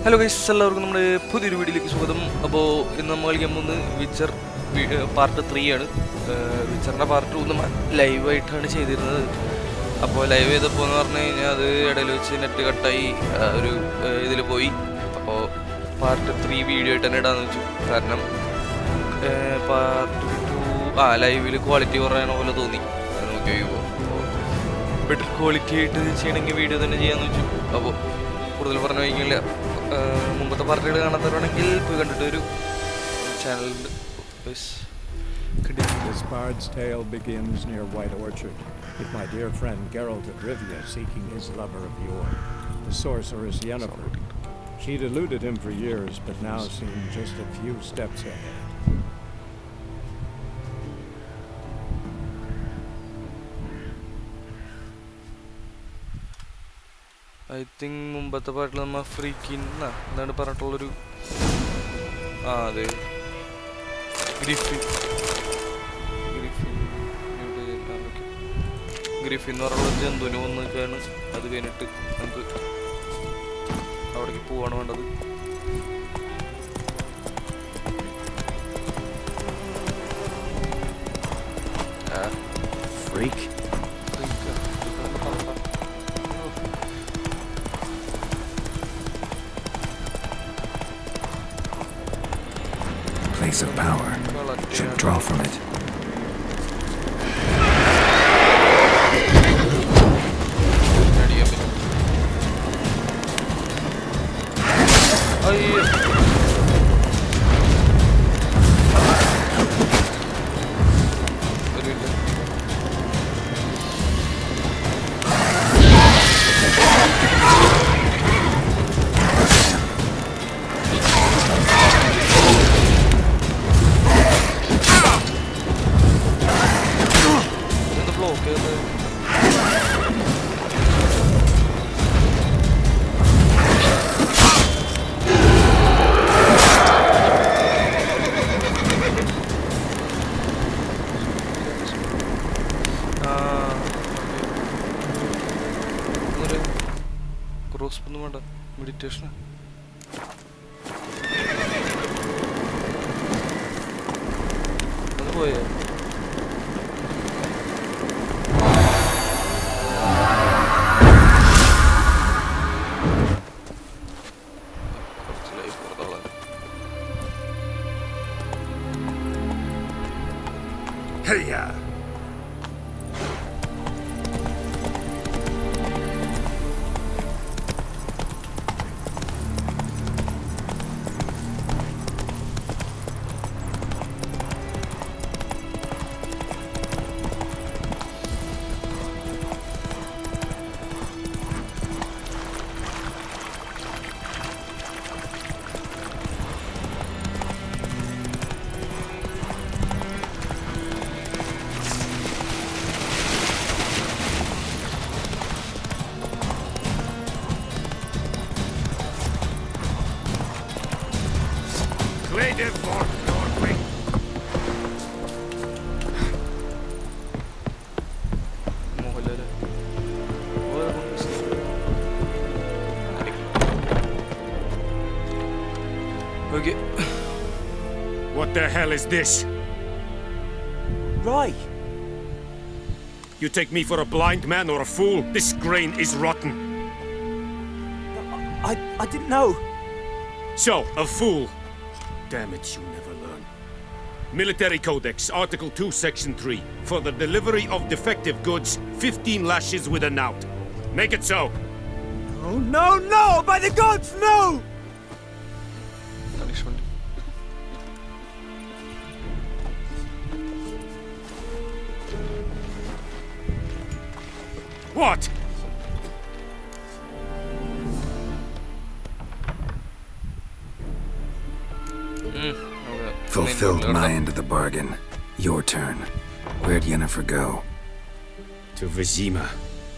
Hello guys, എല്ലാവർക്കും നമ്മുടെ പുതിയൊരു വീഡിയോയിലേക്ക് സ്വാഗതം. അപ്പോൾ ഇന്ന് നമ്മൾ കളിക്കാൻ പോകുന്നത് വിച്ചർ പാർട്ട് 3 ആണ്. വിച്ചറിൻ്റെ പാർട്ട് 2 നമ്മൾ ലൈവായിട്ടാണ് ചെയ്തിരുന്നത്. അപ്പോൾ ലൈവ് ചെയ്തപ്പോൾ എന്ന് പറഞ്ഞു കഴിഞ്ഞാൽ അത് ഇടയിൽ വെച്ച് നെറ്റ് കട്ടായി ഒരു ഇതിൽ പോയി. അപ്പോൾ പാർട്ട് 3 വീഡിയോ ആയിട്ട് തന്നെ ഇടാന്ന് വെച്ചു. കാരണം പാർട്ട് 2 ലൈവിൽ ക്വാളിറ്റി കുറയാണ പോലെ തോന്നി. നോക്കി കഴിയുമ്പോൾ അപ്പോൾ ബെറ്റർ ക്വാളിറ്റി ആയിട്ട് ചെയ്യണമെങ്കിൽ വീഡിയോ തന്നെ ചെയ്യാമെന്ന് വെച്ചു. അപ്പോൾ കൂടുതൽ പറഞ്ഞു കഴിക്കില്ല. മുമ്പത്തെ പാർട്ടികൾ കാണാത്തവരാണെങ്കിൽ പോയി കണ്ടിട്ട് ഒരു ചാനലുണ്ട്. This bard's tale begins near White Orchard, with my dear friend Geralt of Rivia seeking his lover of yore, the sorceress Yennefer. She'd eluded him for years, but now seemed just a few steps ahead. I think മുമ്പത്തെ പാട്ടിൽ നമ്മൾ freakin' എന്താണ് പറഞ്ഞിട്ടുള്ളൊരു അതെ Griffin എന്ന് പറഞ്ഞുള്ള ജന്തുവിനെ വന്നിട്ടാണ്. അത് കഴിഞ്ഞിട്ട് നമുക്ക് അവിടേക്ക് പോവാണ് വേണ്ടത്. Place of power should draw from it. ഒന്നും വേണ്ട, മെഡിറ്റേഷൻ. അത് പോയേ Hey-ya! Okay. What the hell is this? Right. You take me for a blind man or a fool? This grain is rotten. I didn't know. So, a fool. Damn it, you never learn. Military Codex, Article 2, Section 3. For the delivery of defective goods, 15 lashes with a knout. Make it so. Oh, no, no! By the gods, no! Punishment. What? Fulfilled my end of the bargain. Your turn. Where'd Yennefer go? To Vizima.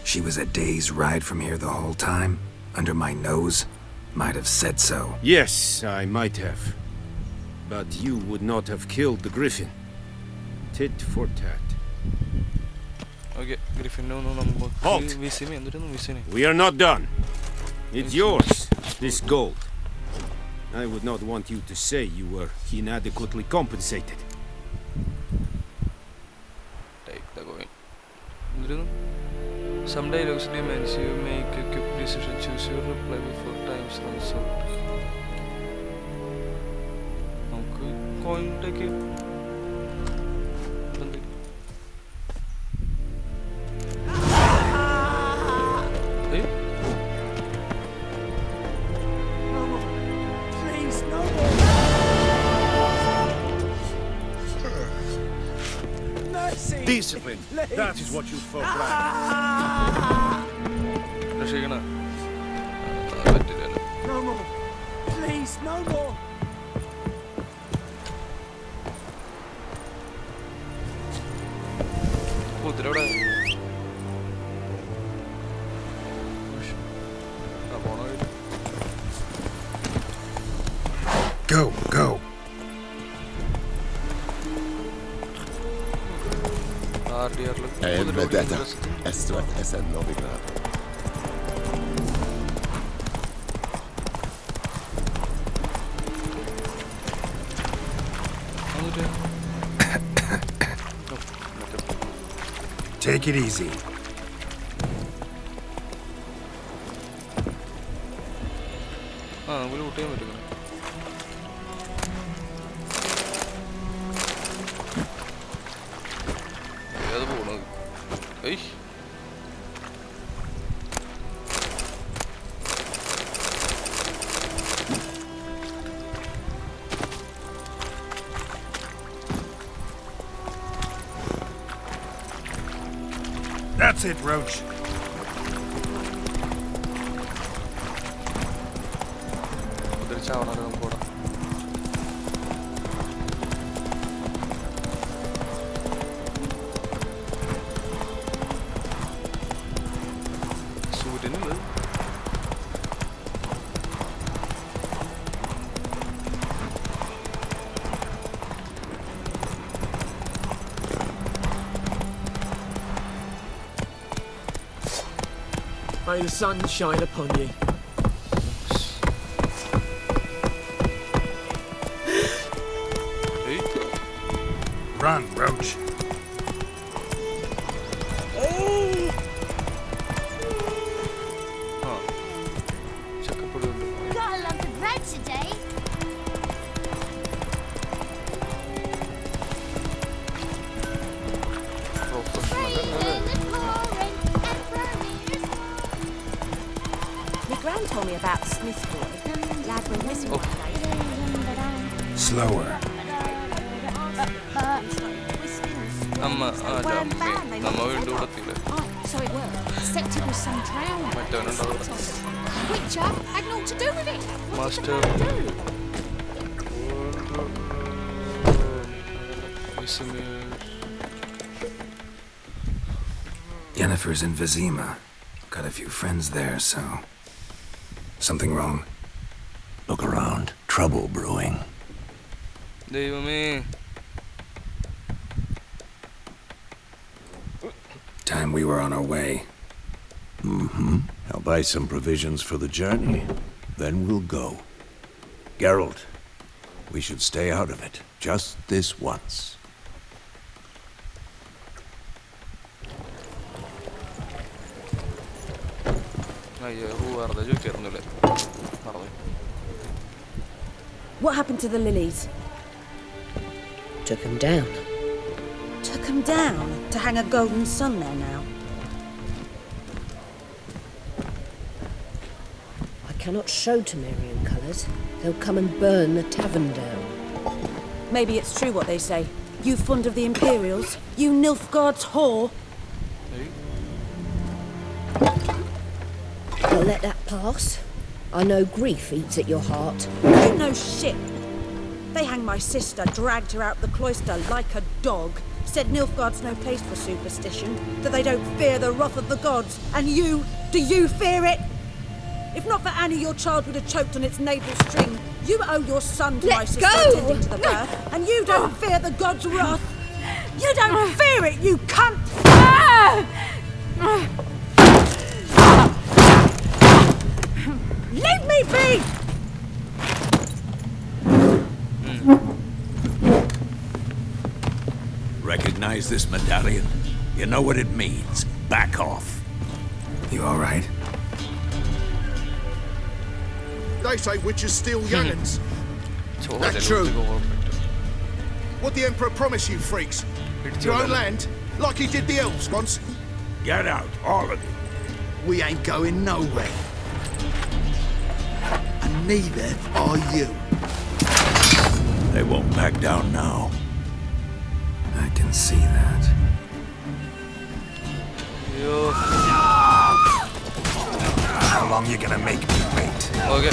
She was a day's ride from here the whole time? Under my nose? Might have said so. Yes, I might have. But you would not have killed the griffin. Tit for tat. Okay, Griffin, no, നമുക്ക് Halt! വിസിനെ എന്തിനൊന്നും വിസിനെ. We are not done. It's yours, this gold. I would not want you to say you were inadequately compensated. Take the coin. Some dialogues demands you make a quick decision. Choose your reply before time runs out. നമുക്ക് coin take. Please, no more. Mercy. Discipline. That is what you folk lack. രക്ഷിക്കണ പറ്റില്ല. No more. Please, no more. കുതിരവിടെ പോണ Go, go. Vedete, Estrat SN Novigrad. Take it easy. നമുക്ക് loot ചെയ്യാൻ പറ്റും. ഏത് പോണത്? ഏയ് That's it, Roach. കുതിരിച്ചാവണം നമുക്ക് പോടാം. സൂര്യനില്ല. May the sun shine upon you. ഏയ് Run, Roach. ആ ചക്കപ്പൊടിയുണ്ട്. Got a lump of bread today. Professional അല്ലേ? My gran told me about Smith boy. Lad went missing one day. Slower. അമ്മ നമ്മ വീണ്ടും ഇവിടെ എത്തിയില്ലേ? Oh, so it worked. Except it was some drown. മറ്റവനുണ്ടാവും. Which had naught to do with it. What Master. did the man do? Yennefer's in Vizima. Got a few friends there, so... Something wrong? Look around. Trouble brewing. ദൈവമേ. Time we were on our way. I'll buy some provisions for the journey. Then we'll go. Geralt, we should stay out of it. Just this once. അയ്യോ വെറുതെ ചോദിക്കായിരുന്നില്ലേ? മറന്നു. What happened to the lilies? Took him down. Took them down to hang a golden sun there now. I cannot show Temerian colours. They'll come and burn the tavern down. Maybe it's true what they say. You fond of the Imperials? You Nilfgaard's whore? ഏയ് I'll let that pass. I know grief eats at your heart. You know shit. They hanged my sister, dragged her out the cloister like a dog. Said Nilfgaard's no place for superstition, that they don't fear the wrath of the gods. And you, do you fear it? If not for Annie, your child would have choked on its navel string. You owe your son to my Let sister go! attending to the birth, and you don't fear the gods' wrath. You don't fear it, you cunt! Leave me be! recognize this medallion? You know what it means. Back off. You all right? They say witches steal young'uns. That's true. What the Emperor promise you, freaks? Your own land, like he did the elves once. Get out, all of you. We ain't going nowhere. And neither are you. They won't back down now. I can see that. Yo. How long you gonna make me wait? Okay.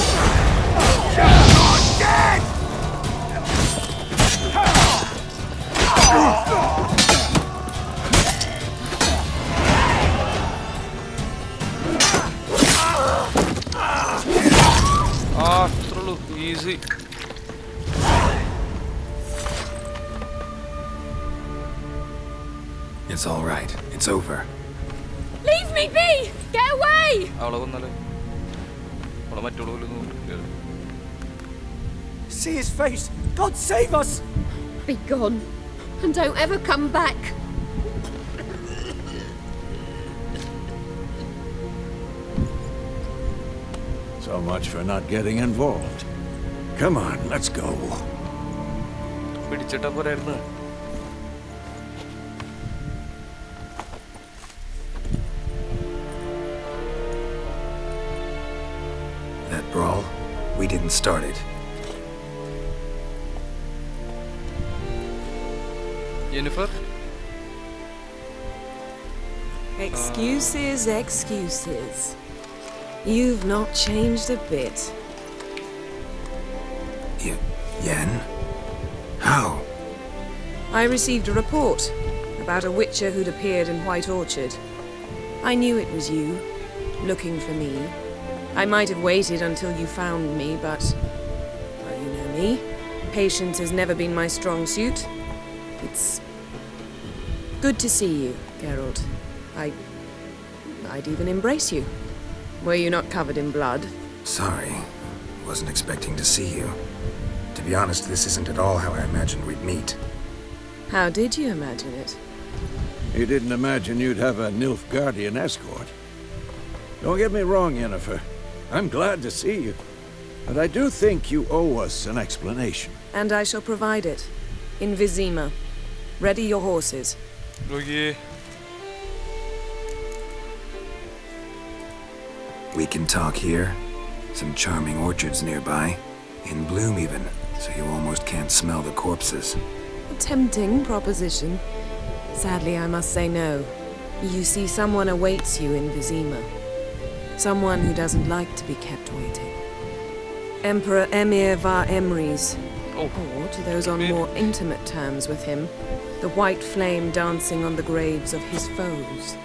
Through easy. It's all right. It's over. Leave me be! Get away! See his face! God save us! Be gone, and don't ever come back. So much for not getting involved. Come on, let's go. പിടിച്ചിട്ടാ പോരായിരുന്നു. That brawl, we didn't start it. Yennefer? Excuses, excuses. You've not changed a bit. Yen? How? I received a report about a witcher who'd appeared in White Orchard. I knew it was you, looking for me. I might have waited until you found me, but... well, you know me. Patience has never been my strong suit. It's... good to see you, Geralt. I'd even embrace you. Were you not covered in blood? Sorry. Wasn't expecting to see you. To be honest, this isn't at all how I imagined we'd meet. How did you imagine it? You didn't imagine you'd have a Nilfgaardian escort. Don't get me wrong, Yennefer. I'm glad to see you. But I do think you owe us an explanation. And I shall provide it. In Vizima. Ready your horses. Okay. We can talk here. Some charming orchards nearby. In bloom even, so you almost can't smell the corpses. A tempting proposition. Sadly, I must say no. You see, someone awaits you in Vizima. Someone who doesn't like to be kept waiting. Emperor Emir var Emrys. Oh. Or, to those on more intimate terms with him, the white flame dancing on the graves of his foes.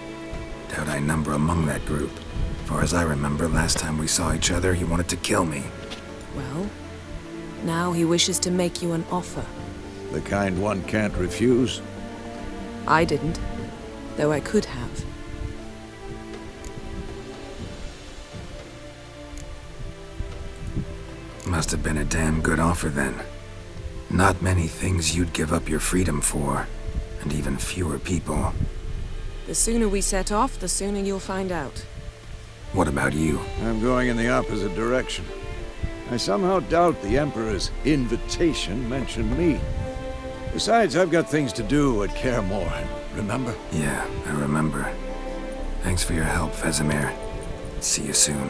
Doubt I number among that group. Far as I remember, last time we saw each other, he wanted to kill me. Well, now he wishes to make you an offer. The kind one can't refuse? I didn't, though I could have. Must have been a damn good offer then. Not many things you'd give up your freedom for, and even fewer people. The sooner we set off, the sooner you'll find out. What about you? I'm going in the opposite direction. I somehow doubt the Emperor's invitation mentioned me. Besides, I've got things to do at Kaer Morhen, remember? Yeah, I remember. Thanks for your help, Vesemir. See you soon.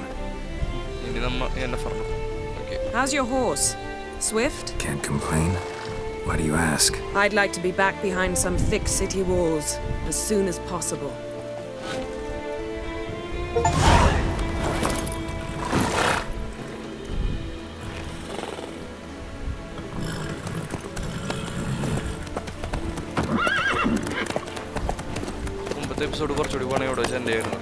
Okay. How's your horse? Swift? Can't complain. Why do you ask? I'd like to be back behind some thick city walls as soon as possible. Episode കുറച്ചുകൂടി പണി ഇവിടെ വെച്ച് എൻ്റെ ആയിരുന്നു.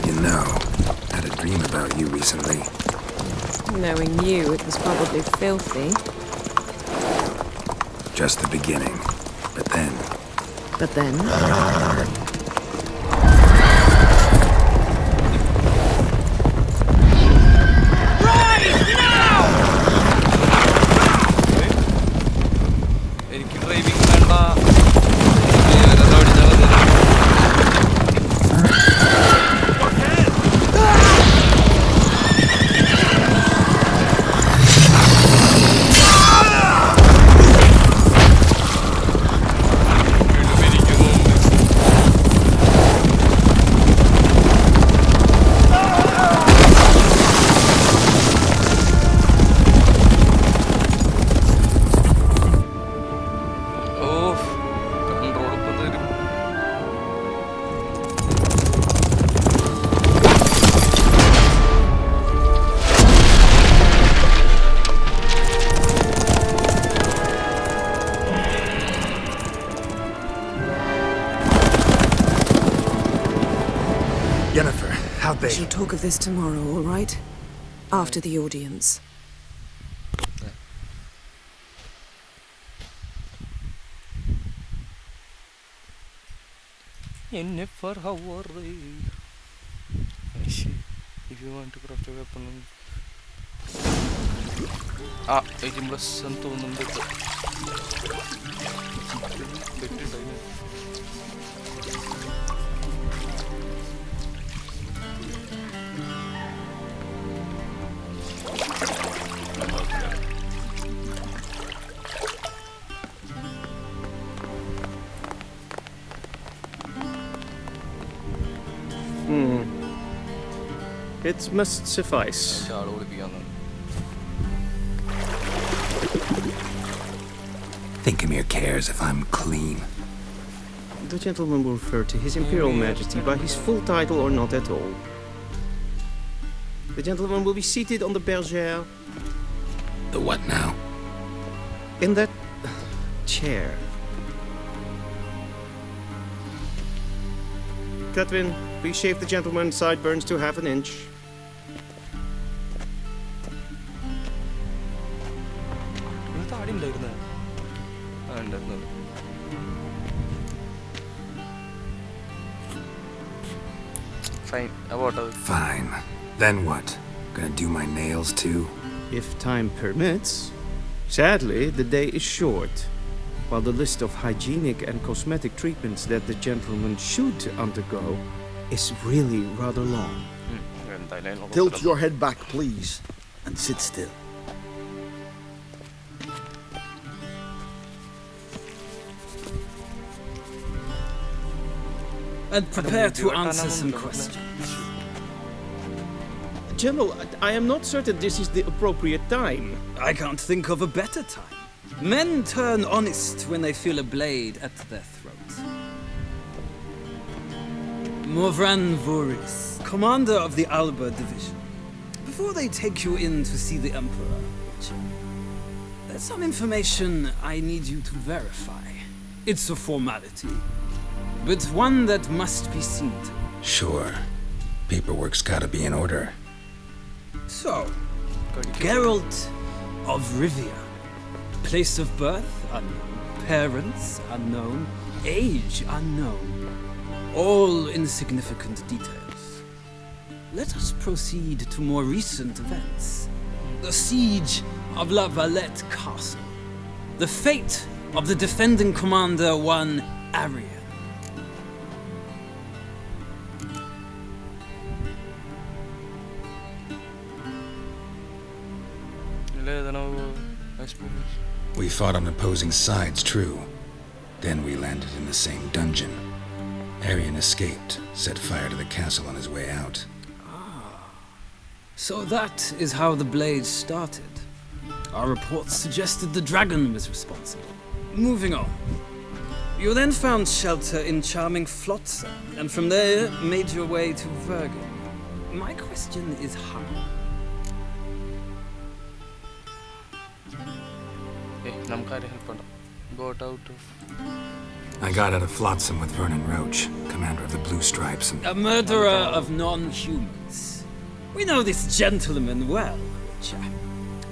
You know, I had a dream about you recently. Knowing you, it was probably filthy. Just the beginning. But then... But then? എനിക്ക് driving വേണ്ട. Yennefer, how'd they... We shall talk of this tomorrow, all right? After the audience. Yennefer, how are they? If you want to craft a weapon... 18 plus എന്ന് തോന്നുന്നുണ്ട്. It must suffice. Thinkemere cares if I'm clean. The gentleman will refer to His Imperial Majesty by his full title or not at all. The gentleman will be seated on the bergère. The what now? In that chair. Catwin, please shave the gentleman's sideburns to half an inch. Fine. About it. Fine. Then what? Gonna do my nails too? If time permits. Sadly, the day is short, while the list of hygienic and cosmetic treatments that the gentleman should undergo is really rather long. Tilt your head back, please, and sit still. And prepare to answer some questions. General, I am not certain this is the appropriate time. I can't think of a better time. Men turn honest when they feel a blade at their throat. Morvran Voris, commander of the Alba Division. Before they take you in to see the Emperor, there's some information I need you to verify. It's a formality, but one that must be seen to. Sure. Paperwork's gotta be in order. So, Geralt of Rivia. Place of birth unknown. Parents unknown. Age unknown. All insignificant details. Let us proceed to more recent events. The siege of La Valette Castle. The fate of the defending commander, one Arian. We fought on opposing sides, true. Then we landed in the same dungeon. Arian escaped, set fire to the castle on his way out. So that is how the blaze started. Our reports suggested the dragon was responsible. Moving on. You then found shelter in charming Flotsam, and from there made your way to Vergen. My question is how? Got out of... I got out of Flotsam with Vernon Roach, commander of the Blue Stripes, and... A murderer of non-humans. We know this gentleman well, Witcher.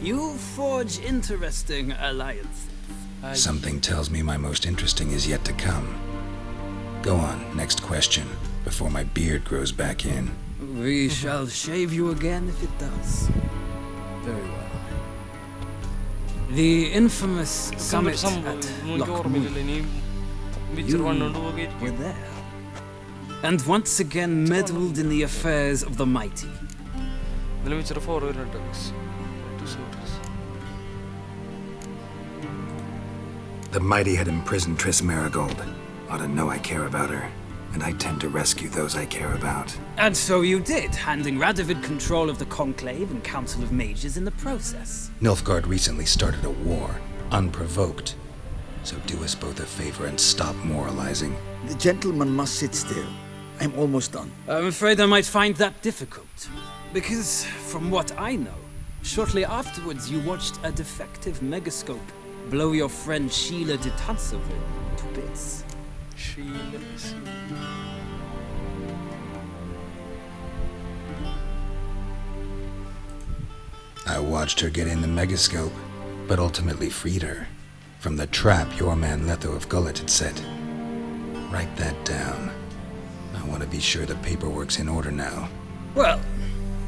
You forge interesting alliances. Something tells me my most interesting is yet to come. Go on, next question, before my beard grows back in. We shall shave you again if it does. Very well. The infamous summit at Lockmoon. You were there. And once again meddled in the affairs of the mighty. The mighty had imprisoned Triss Marigold. Ought to know I care about her, and I tend to rescue those I care about. And so you did, handing Radovid control of the Conclave and Council of Mages in the process. Nilfgaard recently started a war, unprovoked. So do us both a favor and stop moralizing. The gentleman must sit still. I'm almost done. I'm afraid I might find that difficult. Because, from what I know, shortly afterwards you watched a defective megascope blow your friend Sheila de Tanseville to bits. I watched her get in the megascope, but ultimately freed her from the trap your man Letho of Gullet had set. Write that down. I want to be sure the paperwork's in order now. Well,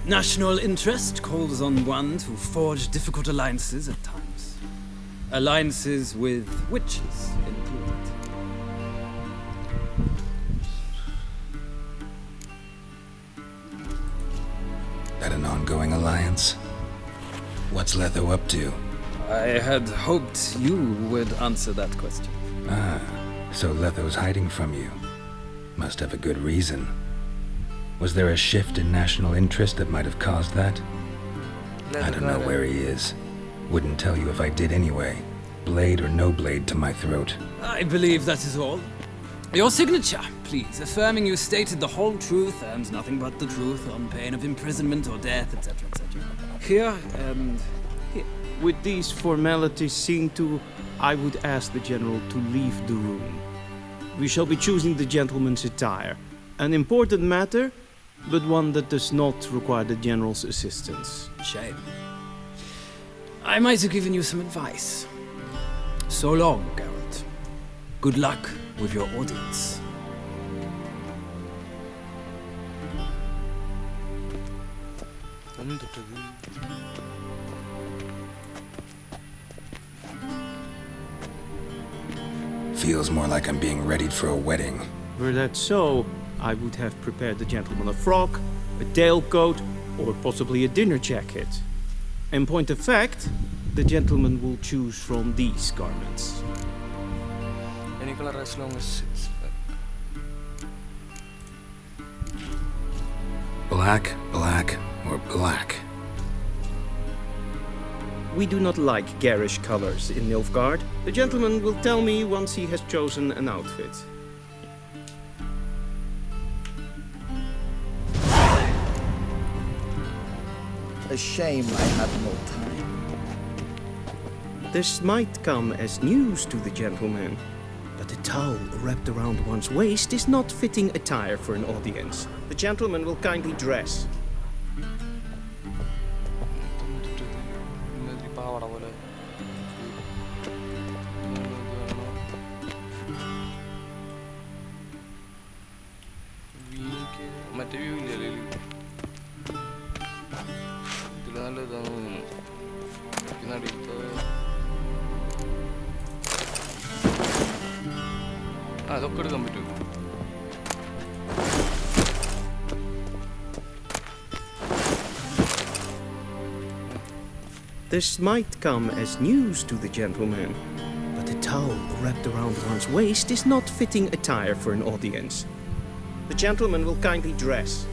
national interest calls on one to forge difficult alliances at times. Alliances with witches included. That an ongoing alliance? What's Letho up to? I had hoped you would answer that question. Ah, so Letho's hiding from you. Must have a good reason. Was there a shift in national interest that might have caused that? I don't know where he is. Wouldn't tell you if I did anyway. Blade or no blade to my throat. I believe that is all. Your signature, please, affirming you stated the whole truth and nothing but the truth on pain of imprisonment or death, etc., etc. Here and here. With these formalities seen to, I would ask the General to leave the room. We shall be choosing the gentleman's attire. An important matter, but one that does not require the General's assistance. Shame. I might have given you some advice. So long, Geralt. Good luck with your audience. Feels more like I'm being readied for a wedding. Were that so, I would have prepared the gentleman a frock, a tailcoat, or possibly a dinner jacket. In point of fact, the gentleman will choose from these garments. Any color as long as it's Black, black, or black? We do not like garish colors in Nilfgaard. The gentleman will tell me once he has chosen an outfit. A shame I had no time. This might come as news to the gentleman, but a towel wrapped around one's waist is not fitting attire for an audience. The gentleman will kindly dress. This might come as news to the gentleman, but a towel wrapped around one's waist is not fitting attire for an audience. The gentleman will kindly dress.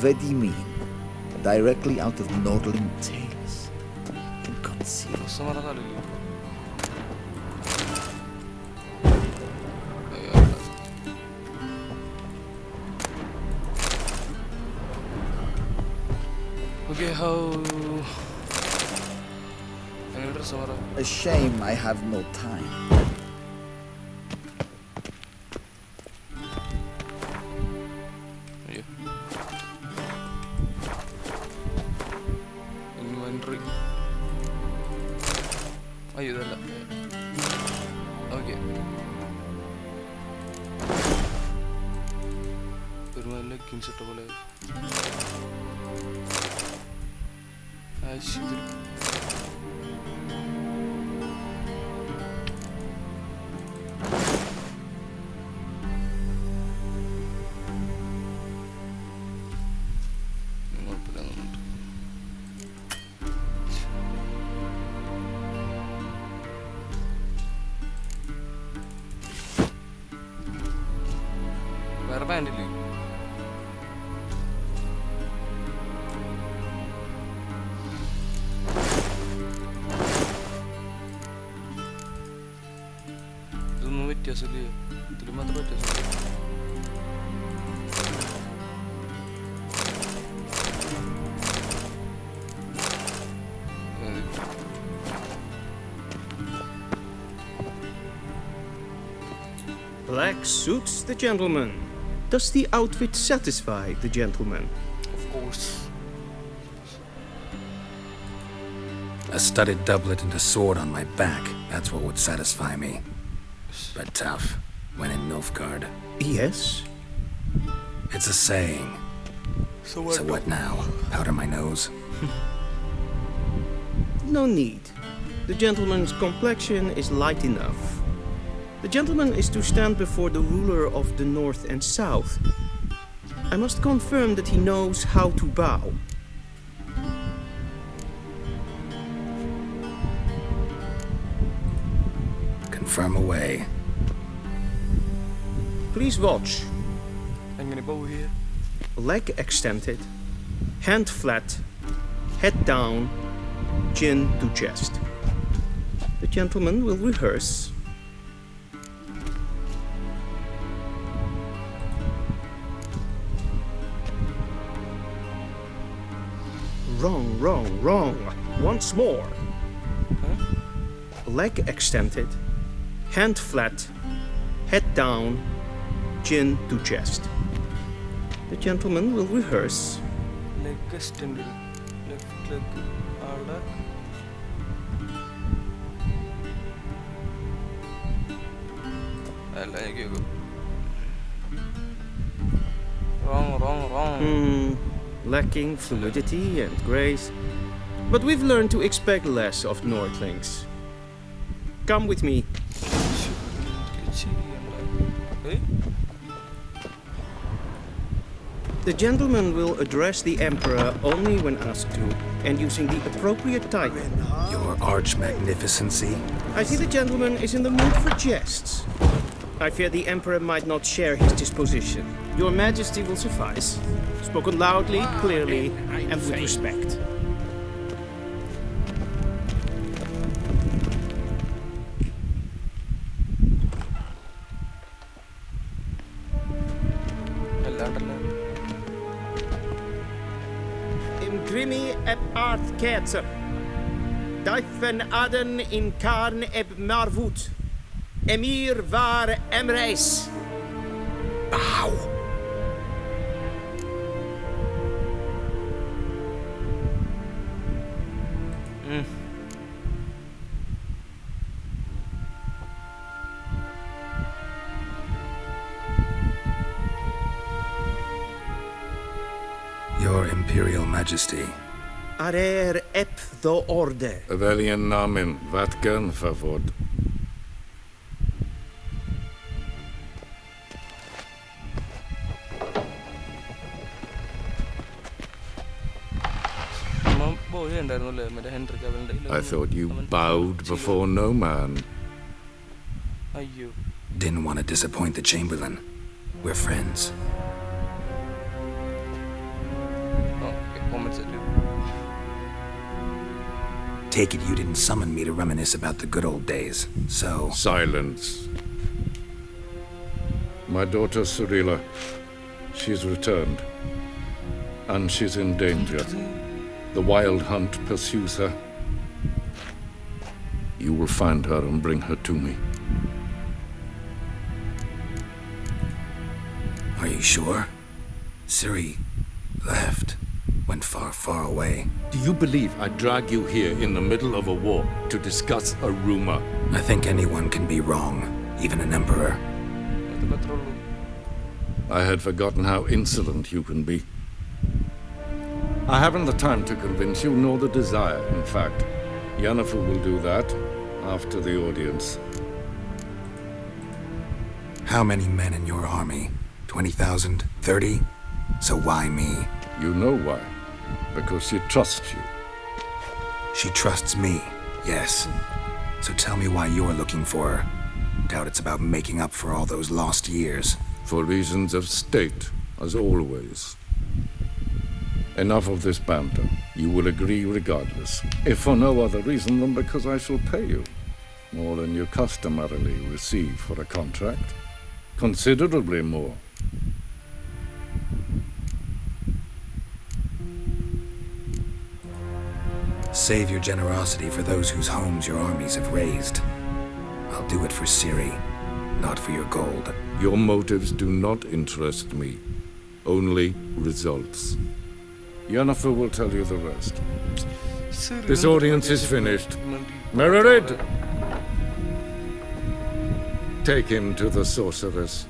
What do you mean? directly out of Nordling tales. Inconceivable. Okay, how... A shame I have no time. Inventory. അയ്യോ ഇതല്ല. Okay. ഒരു നല്ല games ഇട്ട പോലെ. വേറെ പാൻറ്റില്ലേ? ഇതൊന്നും വ്യത്യാസമില്ലേ? ഇതിൽ മാത്രം വ്യത്യാസം. Black suits the gentleman. Does the outfit satisfy the gentleman? Of course. A studded doublet and a sword on my back, that's what would satisfy me. But tough, when in Nilfgaard. Yes? It's a saying. So what now? Powder my nose? No need. The gentleman's complexion is light enough. The gentleman is to stand before the ruler of the North and South. I must confirm that he knows how to bow. Confirm away. Please watch. I'm gonna bow here. Leg extended, hand flat, head down, chin to chest. The gentleman will rehearse. Wrong. Once more. Huh? Leg extended, hand flat, head down, chin to chest. The gentleman will rehearse. Leg extended. Left leg. അവിടെ. അല്ല എനിക്ക് wrong. Lacking fluidity and grace. But we've learned to expect less of Nordlings. Come with me. The gentleman will address the Emperor only when asked to, and using the appropriate title. Your arch magnificency? I see the gentleman is in the mood for jests. I fear the Emperor might not share his disposition. Your Majesty will suffice. Spoken loudly, clearly, and with respect. Imgrimi eb art ketzer. Daifen aden in karn eb marvut. Emir var emreis. Bow. Your Imperial Majesty. Arer ep the orde. Veljen namen, vatkan favod. I thought you bowed before no man. Didn't want to disappoint the Chamberlain. We're friends. Take it you didn't summon me to reminisce about the good old days, so... Silence. My daughter Cyrilla, she's returned. And she's in danger. The Wild Hunt pursues her. You will find her and bring her to me. Are you sure? Ciri left. Went far, far away. Do you believe I drag you here in the middle of a war to discuss a rumor? I think anyone can be wrong, even an emperor. I had forgotten how insolent you can be. I haven't the time to convince you, nor the desire, in fact. Yennefer will do that after the audience. How many men in your army? 20,000? 30? So why me? You know why. Because she trusts you. She trusts me, yes. So tell me why you're looking for her. Doubt it's about making up for all those lost years. For reasons of state, as always. Enough of this banter. You will agree regardless. If for no other reason than because I shall pay you. More than you customarily receive for a contract. Considerably more. Save your generosity for those whose homes your armies have razed. I'll do it for Ciri, not for your gold. Your motives do not interest me. Only results. Yennefer will tell you the rest. This audience is finished. Mererid! Take him to the sorceress.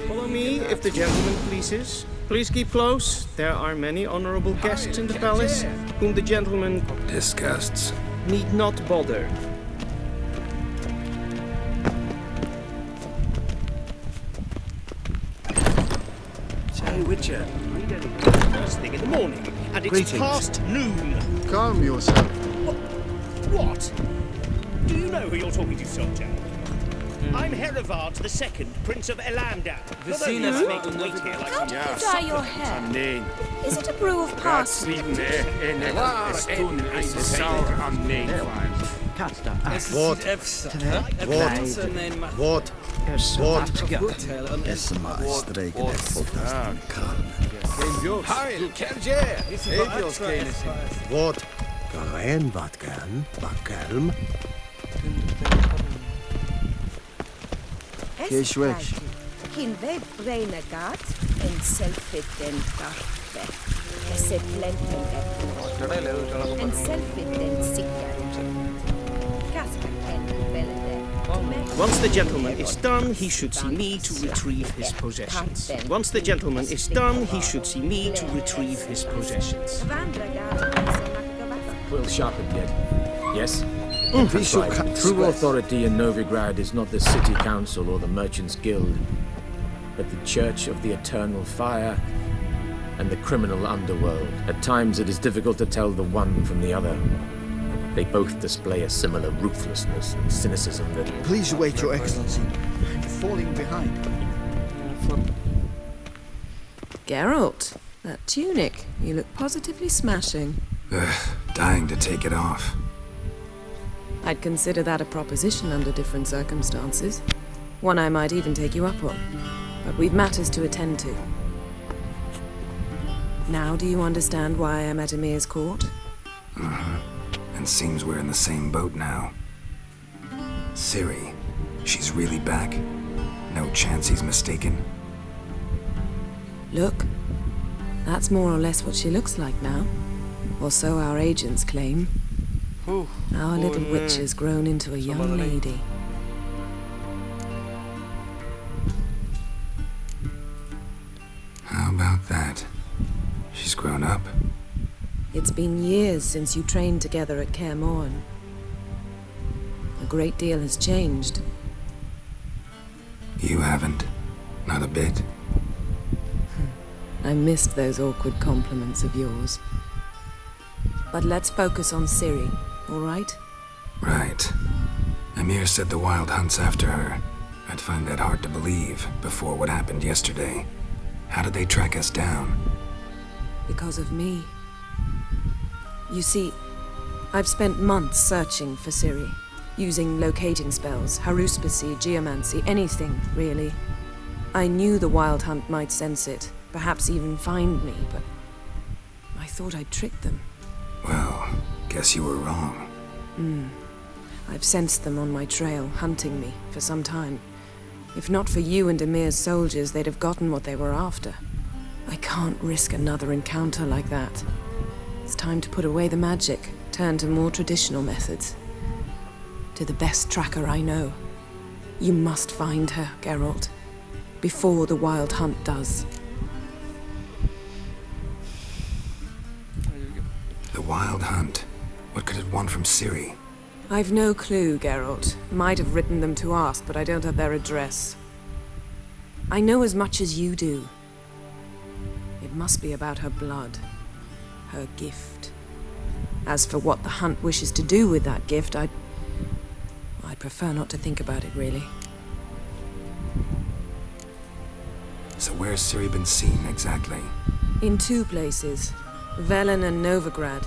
Follow me, if the gentleman pleases. Please keep close. There are many honorable guests in the palace, whom the gentleman disgusts. Need not bother. Hey, Witcher. First thing in the morning, and it's Greetings. past noon. Calm yourself. What? Do you know who you're talking to, soldier? I'm Herivard II, Prince of Elandar. Not only am I made to wait here like How do you dye your hair? Is it a brew of parsley? What? Es maestregene fotas kalm. Heil, Kerje! What? Gaen vatkan, vakalm. Keshwech. Kin ve braine gat en selfit den garpe. Esse plenten et en selfit den sikker. Kaska en belede. Once the gentleman is done, he should see me to retrieve his possessions. Once the gentleman is done, he should see me to retrieve his possessions. Quill sharpened yet? Yes? That's right. True authority in Novigrad is not the city council or the merchants' guild, but the Church of the Eternal Fire and the criminal underworld. At times it is difficult to tell the one from the other. They both display a similar ruthlessness and cynicism that... Please wait, Your Excellency. I'm falling behind. Geralt, that tunic. You look positively smashing. Dying to take it off. I'd consider that a proposition under different circumstances. One I might even take you up on. But we've matters to attend to. Now do you understand why I'm at Emir's court? And seems we're in the same boat now. Ciri, she's really back. No chance he's mistaken. Look, that's more or less what she looks like now. Or so our agents claim. Our little witch has grown into a young lady. How about that? She's grown up. It's been years since you trained together at Kaer Morhen. A great deal has changed. You haven't. Not a bit. I missed those awkward compliments of yours. But let's focus on Ciri, all right? Right. Emir said the Wild Hunt's after her. I'd find that hard to believe before what happened yesterday. How did they track us down? Because of me. You see, I've spent months searching for Ciri, using locating spells, haruspicy, geomancy, anything, really. I knew the Wild Hunt might sense it, perhaps even find me, but I thought I'd tricked them. Well, guess you were wrong. I've sensed them on my trail, hunting me, for some time. If not for you and Emir's soldiers, they'd have gotten what they were after. I can't risk another encounter like that. It's time to put away the magic, turn to more traditional methods. To the best tracker I know. You must find her, Geralt. Before the Wild Hunt does. The Wild Hunt? What could it want from Ciri? I've no clue, Geralt. Might have written them to ask, but I don't have their address. I know as much as you do. It must be about her blood. Her gift. As for what the Hunt wishes to do with that gift, I'd prefer not to think about it, really. So where's Ciri been seen, exactly? In 2 places. Velen and Novigrad.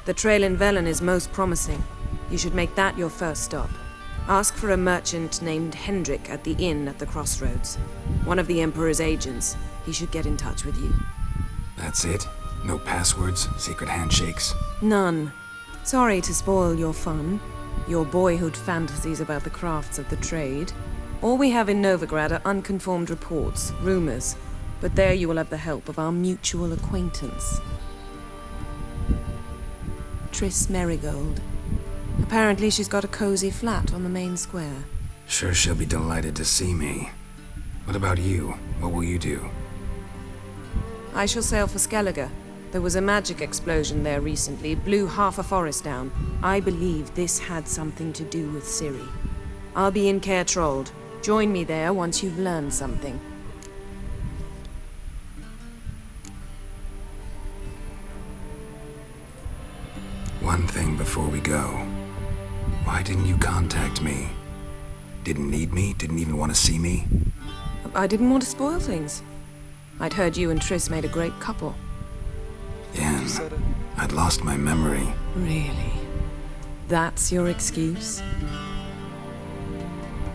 The trail in Velen is most promising. You should make that your first stop. Ask for a merchant named Hendrik at the inn at the crossroads. One of the Emperor's agents. He should get in touch with you. That's it? No passwords, secret handshakes? None. Sorry to spoil your fun. Your boyhood fantasies about the crafts of the trade. All we have in Novigrad are unconfirmed reports, rumors. But there you will have the help of our mutual acquaintance. Triss Merigold. Apparently she's got a cozy flat on the main square. Sure she'll be delighted to see me. What about you? What will you do? I shall sail for Skellige. There was a magic explosion there recently, blew half a forest down. I believe this had something to do with Ciri. I'll be in Caer Trold. Join me there once you've learned something. One thing before we go. Why didn't you contact me? Didn't need me? Didn't even want to see me? I didn't want to spoil things. I'd heard you and Triss made a great couple. Yen, I'd lost my memory. Really? That's your excuse?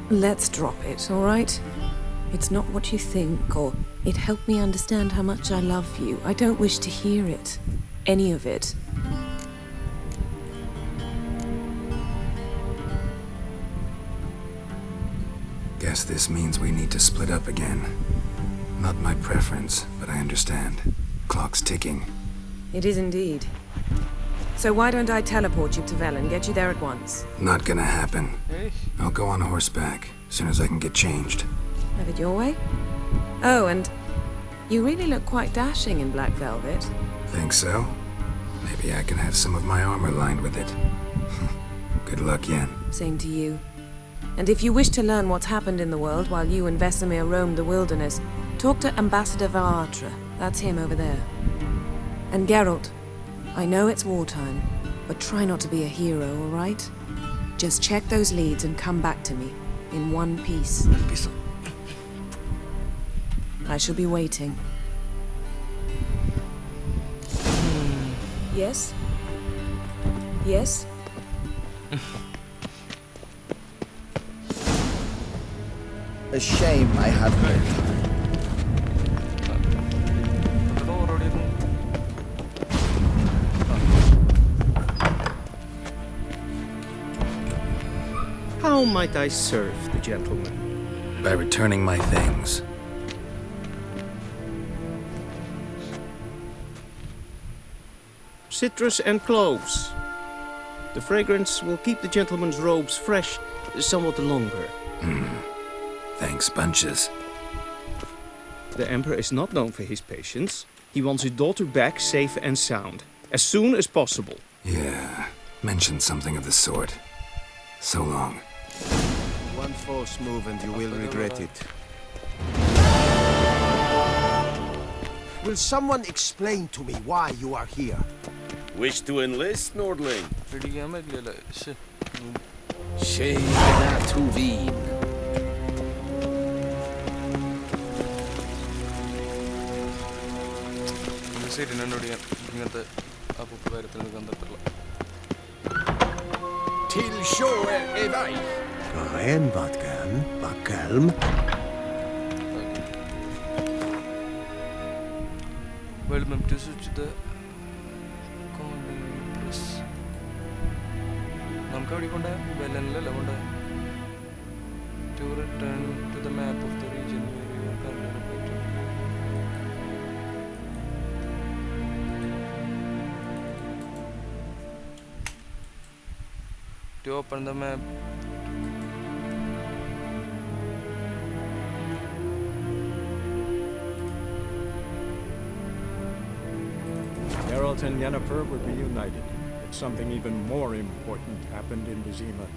Let's drop it, all right? It's not what you think, or it helped me understand how much I love you. I don't wish to hear it. Any of it. Guess this means we need to split up again. Not my preference, but I understand. Clock's ticking. It is indeed. So why don't I teleport you to Velen, get you there at once? Not gonna happen. I'll go on horseback, as soon as I can get changed. Have it your way? Oh, and you really look quite dashing in black velvet. Think so? Maybe I can have some of my armor lined with it. Good luck, Yen. Same to you. And if you wish to learn what's happened in the world while you and Vesemir roamed the wilderness, talk to Ambassador Varatra. That's him over there. And Geralt, I know it's wartime, but try not to be a hero, all right? Just check those leads and come back to me, in one piece. I shall be waiting. Yes? Yes? A shame I had no time. How might I serve the gentleman? By returning my things. Citrus and cloves. The fragrance will keep the gentleman's robes fresh somewhat longer. Thanks, bunches. The Emperor is not known for his patience. He wants his daughter back safe and sound, as soon as possible. Yeah, mentioned something of the sort. So long. One false move and you will regret it. Will someone explain to me why you are here? Wish to enlist, Nordling? Tjejerna tog vin. ശരി എന്നോട് ഞാൻ ഇങ്ങനത്തെ അപ്പൂപ്പ് കാര്യത്തിന് കണ്ടിട്ടുള്ള Till sjö är väg. Renvatkan, Bakalm. Well, ma'am, to switch the press. നമുക്ക് എവിടെ കൊണ്ട വെല്ലനിലല്ല കൊണ്ട to return to the map of the region where you are currently located. To open the map. Geralt and Yennefer were reunited, but something even more important happened in Vizima.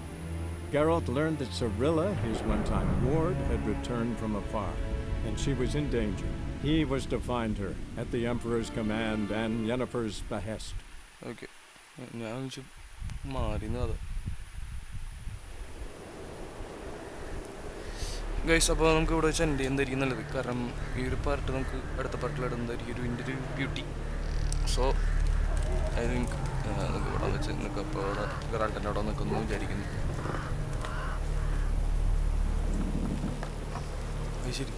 Geralt learned that Cirilla, his one-time ward, had returned from afar, and she was in danger. He was to find her, at the Emperor's command and Yennefer's behest. Okay. Guys, അപ്പോൾ നമുക്ക് ഇവിടെ വെച്ച് എൻ്റെ എന്തായിരിക്കും നല്ലത്, കാരണം ഈ ഒരു പാർട്ട് നമുക്ക് അടുത്ത പാർട്ടിലിടുന്നതായിരിക്കും ഒരു ഇതിൻ്റെ ഒരു ബ്യൂട്ടി. സോ ഐ തിങ്ക് നമുക്ക് ഇവിടെ വെച്ച് നിൽക്കുക. അപ്പോൾ അവിടെ ഗറാൾട്ടൻ്റെ അവിടെ നിൽക്കുന്നു വിചാരിക്കുന്നു. അത് ശരി.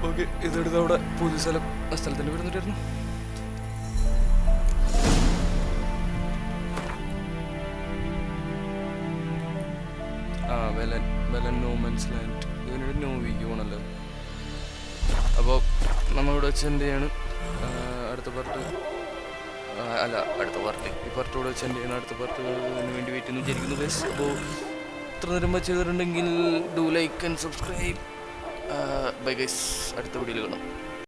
ഓക്കെ, ഇതെടുത്ത് അവിടെ പുതിയ സ്ഥലത്തിൻ്റെ വരുന്നിട്ടായിരുന്നു. വെലൻ നോമൻസ് ലാൻഡ്. ഇതിനൊരു നോവിക്ക് പോകണല്ലോ. അപ്പോൾ നമ്മളിവിടെ വെച്ച് എൻ്റെ ചെയ്യാണ് അടുത്ത പാർട്ട്. അല്ല, അടുത്ത പാർട്ട് ഈ പാർട്ട് ഇവിടെ വെച്ച് എൻ്റെ ചെയ്യണം. അടുത്ത പാർട്ട് വേണ്ടി വെയിറ്റ് ചെയ്യുന്നു വിചാരിക്കുന്നു ഗൈസ്. അപ്പോൾ ഇത്ര നേരം വെച്ച് ചെയ്തിട്ടുണ്ടെങ്കിൽ do like and subscribe. Bye guys, അടുത്ത വീഡിയോയിൽ കാണാം.